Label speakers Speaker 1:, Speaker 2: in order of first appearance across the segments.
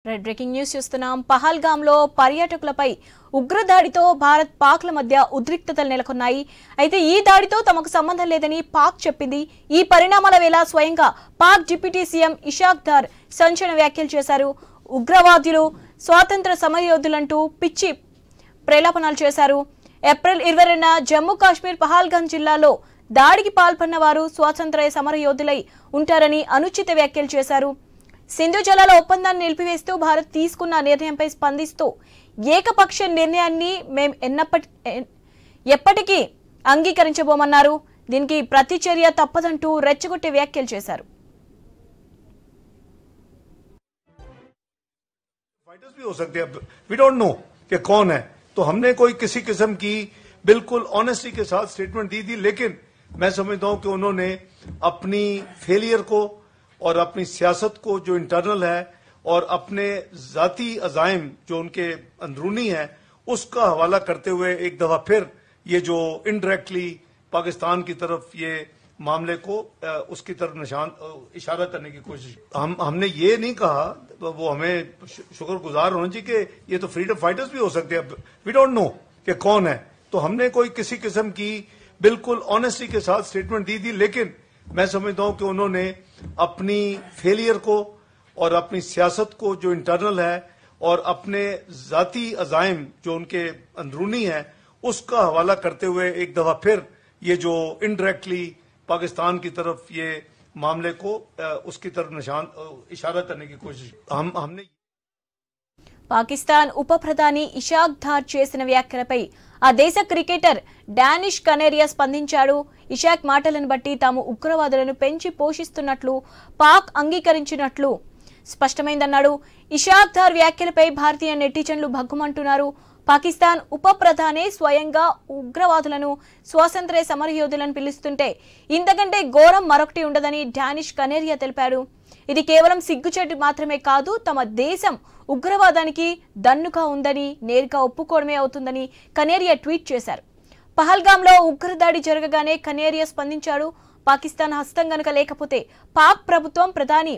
Speaker 1: Red breaking news చూస్తున్నాం. పహల్గామ్లో పర్యాటకులపై ఉగ్రదాడితో భారత్ పాక్ల మధ్య ఉద్రిక్తతలు నెలకొన్నాయి. అయితే ఈ దాడితో తమకు సంబంధం లేదని పాక్ చెప్పింది. ఈ పరిణామాల వేళ స్వయంగా పాక్ డిప్యూటీ సీఎం ఇషాక్ దార్ సంచలన వ్యాఖ్యలు చేశారు. ఉగ్రవాదులు స్వాతంత్ర సమరయోధులంటూ పిచ్చి ప్రలాపనాలు చేశారు. ఏప్రిల్ 22న జమ్మూ కాశ్మీర్ పహల్గామ్ జిల్లాలో దాడికి పాల్పడిన వారు స్వాతంత్ర సమరయోధులై ఉంటారని అనుచిత వ్యాఖ్యలు చేశారు. సింధు జలాల ఒప్పందాన్ని నిలిపివేస్తూ భారత్ తీసుకున్న నిర్ణయంపై స్పందిస్తూ ఏకపక్ష నిర్ణయాన్ని మేం ఎప్పటికీ అంగీకరించబోమన్నారు. దీనికి ప్రతిచర్య తప్పదంటూ రెచ్చగొట్టే వ్యాఖ్యలు చేశారు.
Speaker 2: फाइटर्स भी हो सकते हैं, वी डोंट नो कि कौन है, तो हमने कोई किसी किस्म की बिल्कुल ऑनेस्टी के साथ स्टेटमेंट दी थी, लेकिन मैं समझता हूं कि उन्होंने अपनी फेलियर को और अपनी सियासत को जो इंटरनल है और अपने जाती अजाइम जो उनके अंदरूनी है उसका हवाला करते हुए एक दफा फिर ये जो इनडायरेक्टली पाकिस्तान की तरफ ये मामले को उसकी तरफ इशारा करने की कोशिश। हमने ये नहीं कहा, वो हमें शुक्रगुजार होना चाहिए कि ये तो फ्रीडम फाइटर्स भी हो सकते हैं, वी डोंट नो कि कौन है, तो हमने कोई किसी किस्म की बिल्कुल ऑनेस्टी के साथ स्टेटमेंट दी थी, लेकिन मैं समझता हूं कि उन्होंने अपनी फेलियर को और अपनी सियासत को जो इंटरनल है और अपने जाती अजाइम जो उनके अंदरूनी है उसका हवाला करते हुए एक दफा फिर ये जो इनडायरेक्टली पाकिस्तान की तरफ ये मामले को उसकी तरफ इशारा करने की कोशिश। हमने
Speaker 1: పాకిస్తాన్ ఉప ప్రధాని ఇషాక్ దార్ చేసిన వ్యాఖ్యలపై ఆ దేశ క్రికెటర్ డానిష్ కనేరియా స్పందించాడు. ఇషాక్ మాటలను బట్టి తాము ఉగ్రవాదులను పెంచి పోషిస్తున్నట్లు పాక్ అంగీకరించినట్లు స్పష్టమైందన్నాడు. ఇషాక్ దార్ వ్యాఖ్యలపై భారతీయ నెటిజన్లు భగ్గుమంటున్నారు. పాకిస్తాన్ ఉప ప్రధాని స్వయంగా ఉగ్రవాదులను స్వాతంత్ర సమరయోధులను పిలుస్తుంటే ఇంతకంటే ఘోరం మరొకటి ఉండదని డానిష్ కనేరియా తెలిపాడు. ఇది కేవలం సిగ్గుచేటు మాత్రమే కాదు, తమ దేశం ఉగ్రవాదానికి దన్నుగా ఉందని నేరుగా ఒప్పుకోవడమే అవుతుందని కనేరియా ట్వీట్ చేశారు. పహల్గామ్లో ఉగ్రదాడి జరగగానే కనేరియా స్పందించాడు. పాకిస్తాన్ హస్తం గనుక లేకపోతే పాక్ ప్రభుత్వం ప్రధాని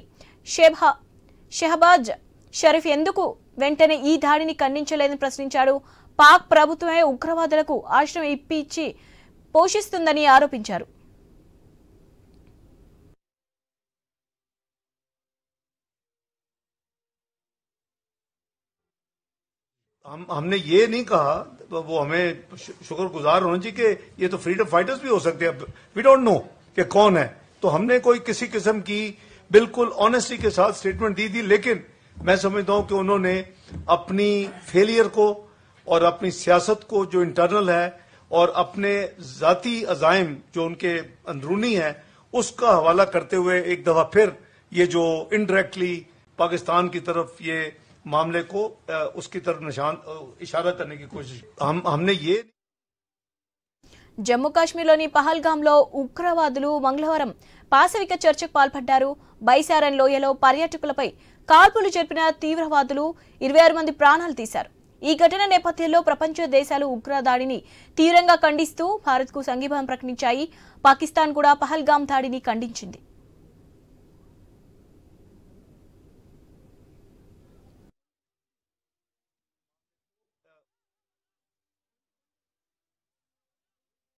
Speaker 1: షెహబాజ్ షరీఫ్ ఎందుకు వెంటనే ఈ దాడిని ఖండించలేదని ప్రశ్నించాడు. పాక్ ప్రభుత్వమే ఉగ్రవాదులకు ఆశ్రయం ఇప్పించి పోషిస్తుందని ఆరోపించారు.
Speaker 2: हमने ये नहीं कहा, वो हमें शुक्रगुजार होना चाहिए कि ये तो फ्रीडम फाइटर्स भी हो सकते हैं, वी डोंट नो कि कौन है, तो हमने कोई किसी किस्म की बिल्कुल ऑनेस्टी के साथ स्टेटमेंट दी थी, लेकिन मैं समझता हूं कि उन्होंने अपनी फेलियर को और अपनी सियासत को जो इंटरनल है और अपने जाती अजाइम जो उनके अंदरूनी है उसका हवाला करते हुए एक दफा फिर ये जो इनडायरेक्टली पाकिस्तान की तरफ ये मामले को उसकी तरफ इशारा करने की कोशिश। हमने ये
Speaker 1: జమ్మూ కాశ్మీర్లోని పహల్గామ్లో ఉగ్రవాదులు మంగళవారం పాశవిక చర్చకు పాల్పడ్డారు. బైసారన్ లోయలో పర్యాటకులపై కాల్పులు జరిపిన తీవ్రవాదులు 26 మంది ప్రాణాలు తీశారు. ఈ ఘటన నేపథ్యంలో ప్రపంచ దేశాలు ఉగ్రదాడిని తీవ్రంగా ఖండిస్తూ భారత్కు సంఘీభావం ప్రకటించాయి. పాకిస్తాన్ కూడా పహల్గామ్ దాడిని ఖండించింది.